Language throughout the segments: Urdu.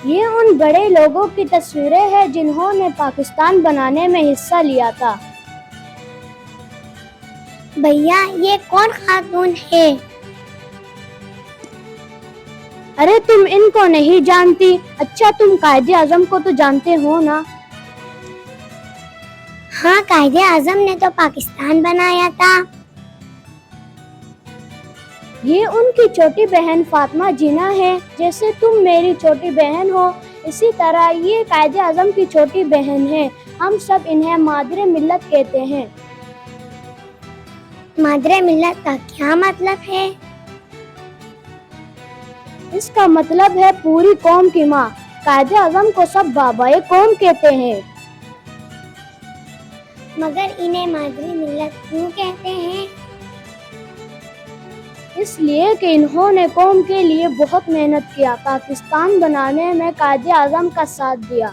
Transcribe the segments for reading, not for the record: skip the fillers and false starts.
یہ ان بڑے لوگوں کی تصویریں ہیں جنہوں نے پاکستان بنانے میں حصہ لیا تھا۔ بھیا یہ کون خاتون ہے؟ ارے تم ان کو نہیں جانتی؟ اچھا تم قائد اعظم کو تو جانتے ہو نا؟ ہاں، قائد اعظم نے تو پاکستان بنایا تھا۔ یہ ان کی چھوٹی بہن فاطمہ جناح ہے، جیسے تم میری چھوٹی بہن ہو اسی طرح یہ قائد اعظم کی چھوٹی بہن ہے۔ ہم سب انہیں مادر ملت کہتے ہیں۔ مادر ملت کا کیا مطلب ہے؟ اس کا مطلب ہے پوری قوم کی ماں۔ قائد اعظم کو سب بابائے قوم کہتے ہیں۔ مگر انہیں مادر ملت کیوں کہتے ہیں؟ اس لیے کہ انہوں نے قوم کے لیے بہت محنت کیا، پاکستان بنانے میں قائد اعظم کا ساتھ دیا۔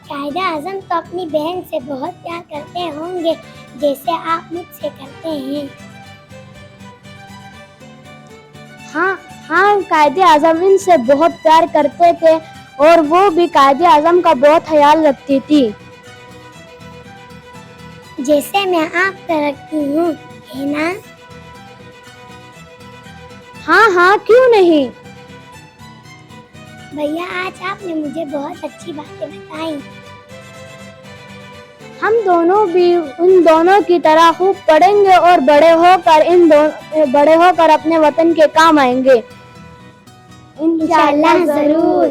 قائد اعظم تو اپنی بہن سے بہت پیار کرتے ہوں گے، جیسے آپ مجھ سے کرتے ہیں۔ ہاں، قائد اعظم ان سے بہت پیار کرتے تھے اور وہ بھی قائد اعظم کا بہت خیال رکھتی تھی۔ جیسے میں آپ کا رکھتی ہوں، ہے نا؟ ہاں، کیوں نہیں؟ بھیا آج آپ نے مجھے بہت اچھی باتیں بتائی۔ ہم دونوں بھی ان دونوں کی طرح خوب پڑھیں گے اور بڑے ہو کر اپنے وطن کے کام آئیں گے۔ انشاءاللہ ضرور۔